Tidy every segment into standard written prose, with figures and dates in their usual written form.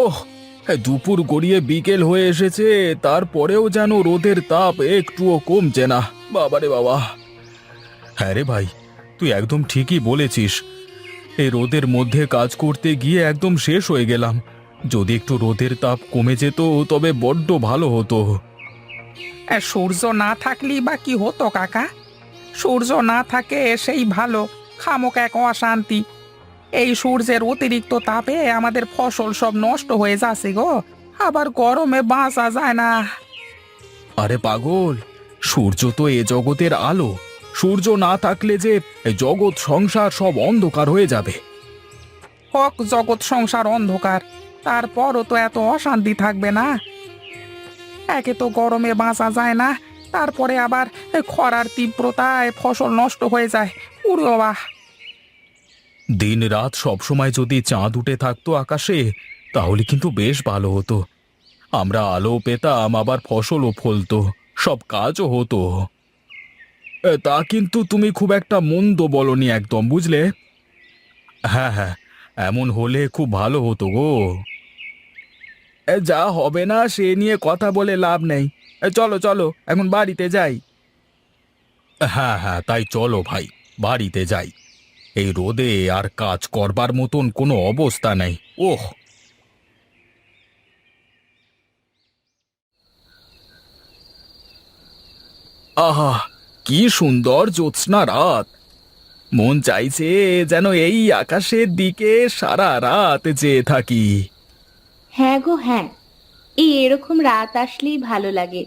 ওহ, দুপুর গড়িয়ে বিকেল হয়ে এসেছে, তারপরেও যেন রোদের তাপ একটুও কমছে না। বাবারে বাবা! হ্যাঁ রে ভাই, তুই একদম ঠিকই বলেছিস। এই রোদের মধ্যে কাজ করতে গিয়ে একদম শেষ হয়ে গেলাম। যদি একটু রোদের তাপ কমে যেত তবে বড্ড ভালো হতো। সূর্য না থাকলেই বা কি হতো কাকা? সূর্য না থাকে সেই ভালো, খামোক এক অশান্তি। এই সূর্যের অতিরিক্ত তাপে আমাদের ফসল সব নষ্ট হয়ে যাচ্ছে গো। আবার গরমে বাঁচা যায় না। আরে পাগল, সূর্য তো এ জগতের আলো। সূর্য না থাকলে যে এ জগৎ সংসার সব অন্ধকার হয়ে যাবে। হোক জগৎ সংসার অন্ধকার, তারপরও তো এত অশান্তি থাকবে না। একে তো গরমে বাঁচা যায় না, তারপরে আবার খরার তীব্রতায় ফসল নষ্ট হয়ে যায়। উড়ো বাবা! দিন রাত সবসময় যদি চাঁদ উঠে থাকতো আকাশে, তাহলে কিন্তু বেশ ভালো হতো। আমরা আলো পেতাম, আবার ফসলও ফলতো, সব কাজও হতো। তা কিন্তু তুমি খুব একটা মন্দ বলনি একদম, বুঝলে? হ্যাঁ হ্যাঁ, এমন হলে খুব ভালো হতো গো। যা হবে না সে নিয়ে কথা বলে লাভ নেই। চলো চলো, এখন বাড়িতে যাই। হ্যাঁ হ্যাঁ, তাই চলো ভাই, বাড়িতে যাই। এই রোদে আর কাজ করবার মতন কোনো অবস্থা নেই। ওহ! আহা, কি সুন্দর জ্যোৎস্না রাত! মন চাইছে যেন এই আকাশের দিকে সারা রাত চেয়ে থাকি। হ্যাঁ গো হ্যাঁ, এই এরকম রাত আসলেই ভালো লাগে।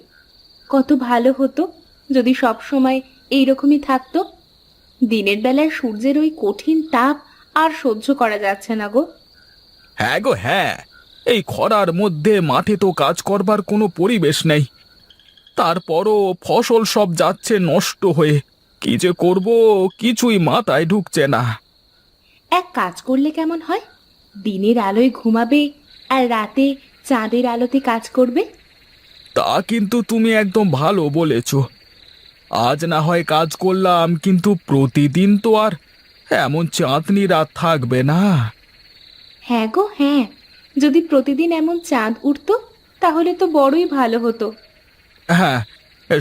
কত ভালো হতো যদি সব সময় এইরকমই থাকতো। দিনের বেলায় সূর্যের ওই কঠিন তাপ আর সহ্য করা যাচ্ছে না গো। হ্যাঁ গো হ্যাঁ, এই খরার মধ্যে মাঠে তো কাজ করবার কোনো পরিবেশ নেই। তারপরও ফসল সব যাচ্ছে নষ্ট হয়ে। কি যে করব, কিছুই মাথায় ঢুকছে না। এক কাজ করলে কেমন হয়? দিনের আলোয় ঘুমাবে আর রাতে চাঁদের আলোতে কাজ করবে। তা কিন্তু তুমি একদম ভালো বলেছ। আজ না হয় কাজ করলাম, কিন্তু প্রতিদিন তো আর এমন চাঁদনি রাত থাকবে না। হ্যাঁ গো হ্যাঁ, যদি প্রতিদিন এমন চাঁদ উঠতো তাহলে তো বড়ই ভালো হতো। হ্যাঁ,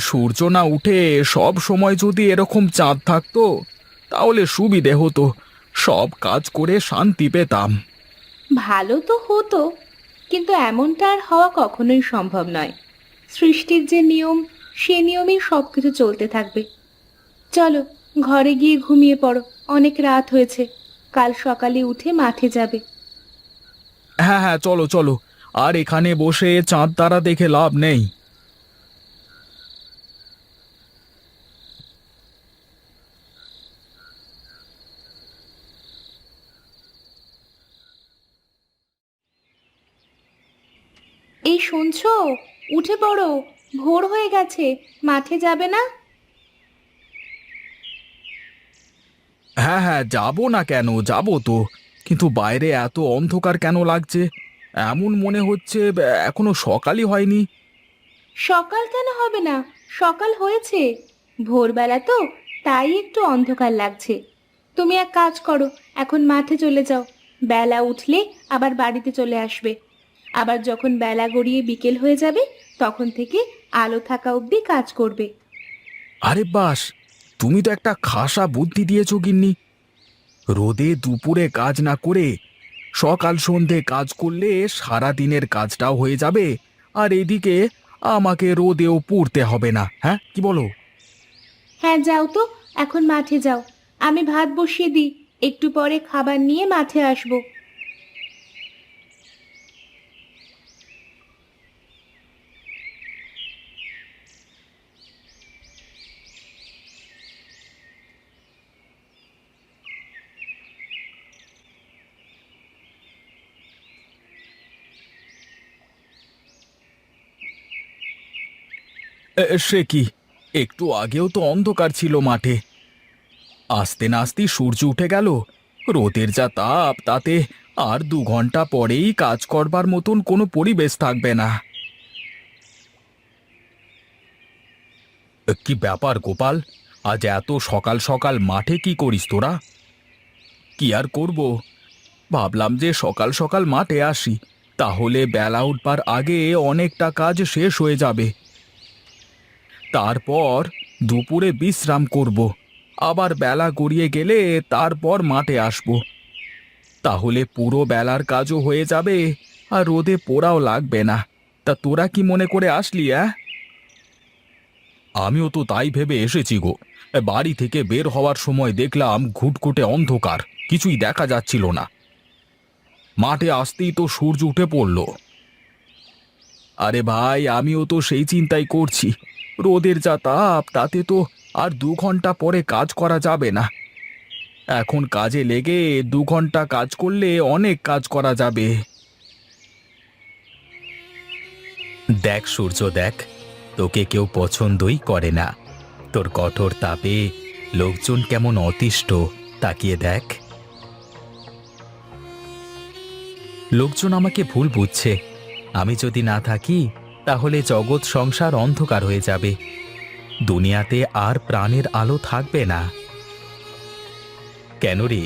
সূর্য না উঠে সব সময় যদি এরকম চাঁদ থাকতো, তাহলে সুবিধে হতো। সব কাজ করে শান্তি পেতাম। ভালো তো হতো, কিন্তু এমনটা আর হওয়া কখনোই সম্ভব নয়। সৃষ্টির যে নিয়ম, সে নিয়মেই সবকিছু চলতে থাকবে। চলো, ঘরে গিয়ে ঘুমিয়ে পড়ো, অনেক রাত হয়েছে। কাল সকালে উঠে মাঠে যাবে। হ্যাঁ হ্যাঁ, চলো চলো। আর এখানে বসে চাঁদ তারা দেখে লাভ নেই। এই শুনছো? উঠে পড়ো, ভোর হয়ে গেছে, মাঠে যাবে না? হ্যাঁ হ্যাঁ, যাবো না কেন, যাবো তো। কিন্তু বাইরে এত অন্ধকার কেন লাগছে? এমন মনে হচ্ছে এখনো সকালই হয়নি। সকাল কেন হবে না? সকাল হয়েছে। ভোরবেলা তো, তাই একটু অন্ধকার লাগছে। তুমি এক কাজ করো, এখন মাঠে চলে যাও। বেলা উঠলে আবার বাড়িতে চলে আসবে। আবার যখন বেলা গড়িয়ে বিকেল হয়ে যাবে, তখন থেকে আলো থাকা অবধি কাজ করবে। আরে বাস, তুমি তো একটা খাসা বুদ্ধি দিয়েছো গিন্নি। রোদে দুপুরে কাজ না করে সকাল সন্ধে কাজ করলে সারা দিনের কাজটাও হয়ে যাবে, আর এদিকে আমাকে রোদেও পুড়তে হবে না। হ্যাঁ, কি বলো? হ্যাঁ যাও তো, এখন মাঠে যাও। আমি ভাত বসিয়ে দিই, একটু পরে খাবার নিয়ে মাঠে আসবো। সে কি, একটু আগেও তো অন্ধকার ছিল মাঠে। আস্তে না আস্তে সূর্য উঠে গেল। রোদের যা তাপ, তাতে আর 2 ঘন্টা পরেই কাজ করবার মতন কোনো পরিবেশ থাকবে না। কি ব্যাপার গোপাল, আজ এত সকাল সকাল মাঠে কি করিস তোরা? কি আর করব, ভাবলাম যে সকাল সকাল মাঠে আসি। তাহলে বেলা উঠবার আগে অনেকটা কাজ শেষ হয়ে যাবে। তারপর দুপুরে বিশ্রাম করব, আবার বেলা গড়িয়ে গেলে তারপর মাঠে আসব। তাহলে পুরো বেলার কাজও হয়ে যাবে আর রোদে পোড়াও লাগবে না। তা তোরা কি মনে করে আসলি? আমিও তো তাই ভেবে এসেছি গো। বাড়ি থেকে বের হওয়ার সময় দেখলাম ঘুটঘুটে অন্ধকার, কিছুই দেখা যাচ্ছিল না। মাঠে আসতেই তো সূর্য উঠে পড়ল। আরে ভাই, আমিও তো সেই চিন্তাই করছি। রোদের যা তাপ, তাতে তো আর 2 ঘন্টা পরে কাজ করা যাবে না। এখন কাজে লেগে 2 ঘন্টা কাজ করলে অনেক কাজ করা যাবে। দেখ সূর্য, দেখ, তোকে কেউ পছন্দই করে না। তোর কঠোর তাপে লোকজন কেমন অতিষ্ঠ, তাকিয়ে দেখ। লোকজন আমাকে ভুল বুঝছে। আমি যদি না থাকি তাহলে জগৎ সংসার অন্ধকার হয়ে যাবে, দুনিয়াতে আর প্রাণের আলো থাকবে না। কেন রে,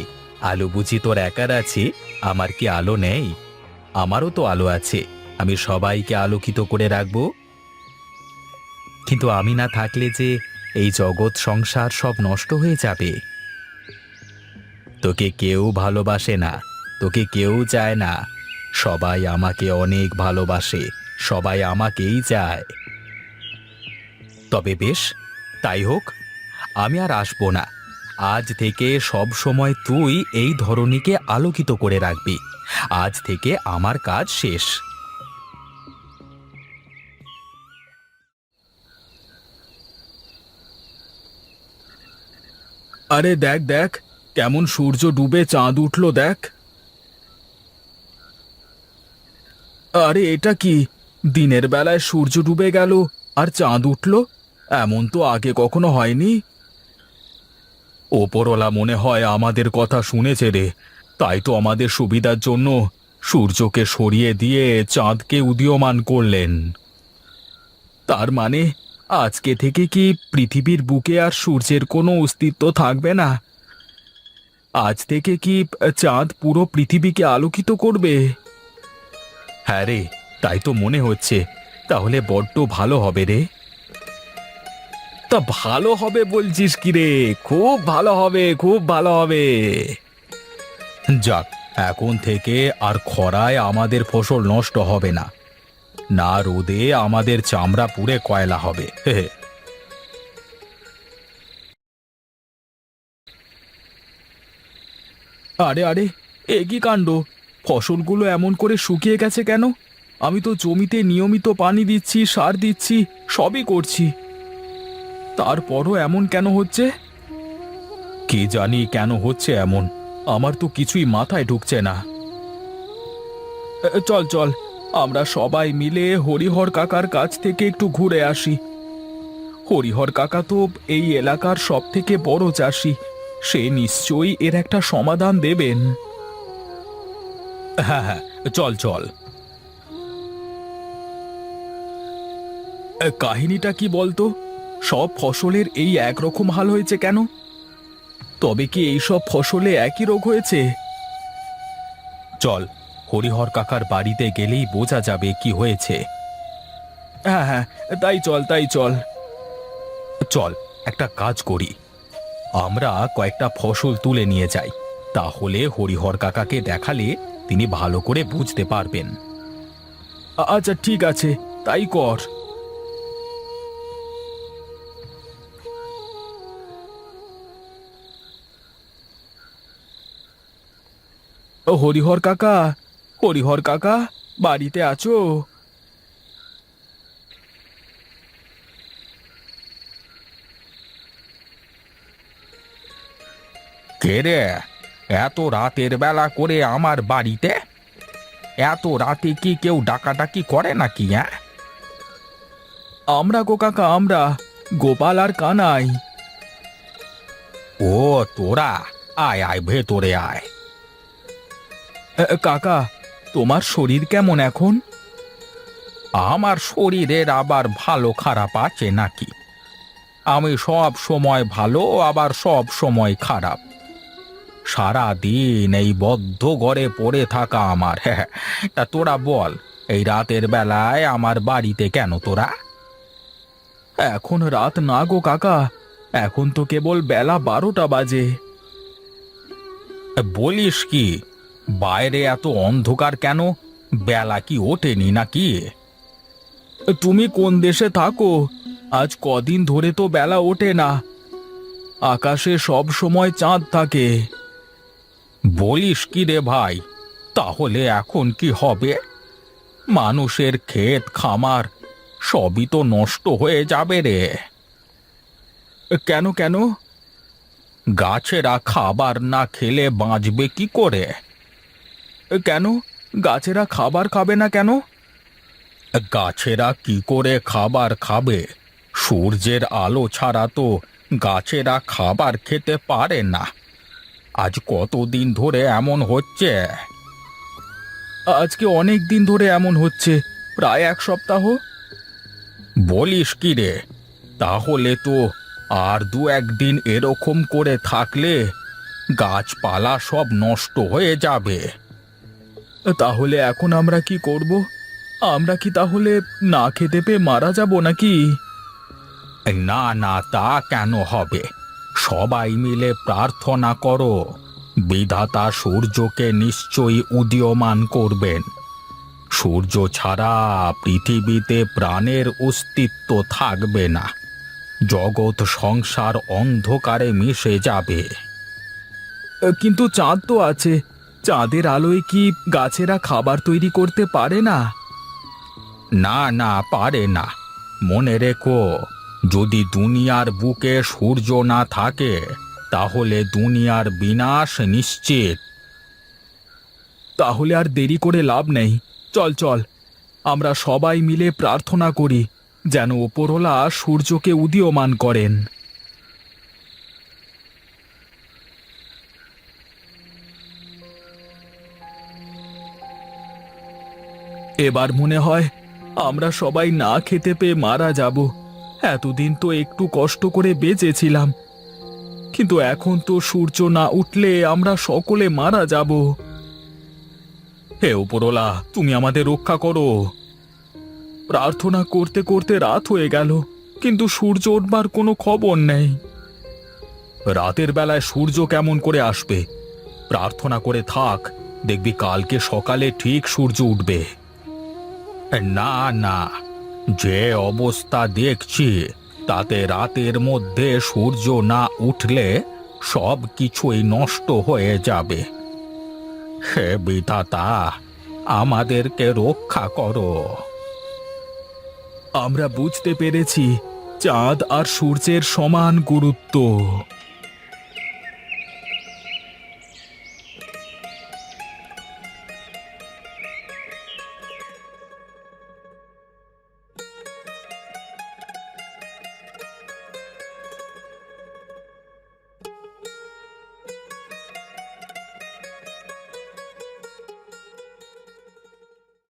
আলো বুঝি তোর একার আছে? আমার কি আলো নেই? আমারও তো আলো আছে, আমি সবাইকে আলোকিত করে রাখব। কিন্তু আমি না থাকলে যে এই জগৎ সংসার সব নষ্ট হয়ে যাবে। তোকে কেউ ভালোবাসে না, তোকে কেউ চায় না। সবাই আমাকে অনেক ভালোবাসে, সবাই আমাকেই চায়। তবে বেশ, তাই হোক, আমি আর আসবো না। আজ থেকে সব সময় তুই এই ধরনীকে আলোকিত করে রাখবি। আজ থেকে আমার কাজ শেষ। আরে দেখ দেখ, কেমন সূর্য ডুবে চাঁদ উঠল দেখ। আরে এটা কি? দিনের বেলায় সূর্য ডুবে গেল আর চাঁদ উঠল, এমন তো আগে কখনো হয়নি। ওপরওয়ালা মনে হয় আমাদের কথা শুনেছে রে, তাই তো আমাদের সুবিধার জন্য সূর্যকে সরিয়ে দিয়ে চাঁদকে উদীয়মান করলেন। তার মানে আজকে থেকে কি পৃথিবীর বুকে আর সূর্যের কোনো অস্তিত্ব থাকবে না? আজ থেকে কি চাঁদ পুরো পৃথিবীকে আলোকিত করবে? হ্যাঁ রে, তাই তো মনে হচ্ছে। তাহলে বড্ড ভালো হবে রে। তা ভালো হবে বলছিস কি রে? খুব ভালো হবে, খুব ভালো হবে। যাক, এখন থেকে আর খরায় আমাদের ফসল নষ্ট হবে না, না রোদে আমাদের চামড়া পুড়ে কয়লা হবে। হে হে। আরে আরে, এ কি কাণ্ড! ফসলগুলো এমন করে শুকিয়ে গেছে কেন? আমি তো জমিতে নিয়মিত পানি দিচ্ছি, সার দিচ্ছি, সবই করছি, তারপরও এমন কেন হচ্ছে? কে জানি কেন হচ্ছে এমন, আমার তো কিছুই মাথায় ঢুকছে না। চল চল, আমরা সবাই মিলে হরিহর কাকার কাছ থেকে একটু ঘুরে আসি। হরিহর কাকা তো এই এলাকার সব থেকে বড় চাষি, সে নিশ্চয়ই এর একটা সমাধান দেবেন। হ্যাঁ হ্যাঁ, চল চল। কাহিনীটা কি বলতো? সব ফসলের এই একরকম হাল হয়েছে কেন? তবে কি এই সব ফসলে একই রোগ হয়েছে? চল, হরিহর কাকার বাড়িতে গেলেই বোঝা যাবে কি হয়েছে। হ্যাঁ হ্যাঁ, তাই চল তাই চল। চল, একটা কাজ করি, আমরা কয়েকটা ফসল তুলে নিয়ে যাই, তাহলে হরিহর কাকাকে দেখালে তিনি ভালো করে বুঝতে পারবেন। আচ্ছা ঠিক আছে, তাই কর। হরিহর কাকা, হরিহর কাকা, বাড়িতে আছো? কে রে, এত রাতের বেলা করে আমার বাড়িতে? এত রাতে কি কেউ ডাকাডাকি করে নাকি? আমরা গো কাকা, আমরা গোপাল আর কানাই। ও তোরা, আয় আয়, ভেতরে আয়। কাকা, তোমার শরীর কেমন এখন? আমার শরীরের আবার ভালো খারাপ আছে নাকি? আমি সব সময় ভালো, আবার সব সময় খারাপ। সারা দিন এই বদ্ধ ঘরে পড়ে থাকা আমার। হ্যাঁ, তা তোরা বল, এই রাতের বেলায় আমার বাড়িতে কেন তোরা? এখন রাত না গো কাকা, এখন তো কেবল বেলা 12টা বাজে। বলিস কি? বাইরে এত অন্ধকার কেন? বেলা কি ওঠেনি নাকি? তুমি কোন দেশে থাকো? আজ কদিন ধরে তো বেলা ওঠে না, আকাশে সব সময় চাঁদ থাকে। বলিস কি রে ভাই? তাহলে এখন কি হবে? মানুষের ক্ষেত খামার সবই তো নষ্ট হয়ে যাবে রে। কেন কেন? গাছেরা খাবার না খেলে বাঁচবে কি করে? কেন গাছেরা খাবার খাবে না কেন? গাছেরা কি করে খাবার খাবে? সূর্যের আলো ছাড়া তো গাছেরা খাবার খেতে পারে না। আজ কতদিন ধরে এমন হচ্ছে? আজকে অনেক দিন ধরে এমন হচ্ছে, প্রায় 1 সপ্তাহ। বলিস কি রে? তাহলে তো আর 2-1 দিন এরকম করে থাকলে গাছপালা সব নষ্ট হয়ে যাবে। তাহলে এখন আমরা কি করব? আমরা কি তাহলে না খেতে পেয়ে মারা যাব নাকি? না না, তা কেন হবে? সবাই মিলে প্রার্থনা করো, বিধাতা সূর্যকে নিশ্চয়ই উদীয়মান করবেন। সূর্য ছাড়া পৃথিবীতে প্রাণের অস্তিত্ব থাকবে না, জগৎ সংসার অন্ধকারে মিশে যাবে। কিন্তু চাঁদ তো আছে, চাঁদের আলোয় কি গাছেরা খাবার তৈরি করতে পারে না? না না, পারে না। মনে রেখো, যদি দুনিয়ার বুকে সূর্য না থাকে তাহলে দুনিয়ার বিনাশ নিশ্চিত। তাহলে আর দেরি করে লাভ নেই, চল চল, আমরা সবাই মিলে প্রার্থনা করি যেন ওপরওয়ালা সূর্যকে উদীয়মান করেন। এবার মনে হয় আমরা সবাই না খেতে পেয়ে মারা যাব। এতদিন তো একটু কষ্ট করে বেঁচেছিলাম, কিন্তু এখন তো সূর্য না উঠলে আমরা সকলে মারা যাব। হে উপরওয়ালা, তুমি আমাদের রক্ষা করো। প্রার্থনা করতে করতে রাত হয়ে গেল, কিন্তু সূর্য উঠবার কোনো খবর নেই। রাতের বেলায় সূর্য কেমন করে আসবে? প্রার্থনা করে থাক, দেখবি কালকে সকালে ঠিক সূর্য উঠবে। না না, যে অবস্থা দেখছি তাতে রাতের মধ্যে সূর্য না উঠলে সব কিছুই নষ্ট হয়ে যাবে। হে বিধাতা, আমাদেরকে রক্ষা করো। আমরা বুঝতে পেরেছি চাঁদ আর সূর্যের সমান গুরুত্ব।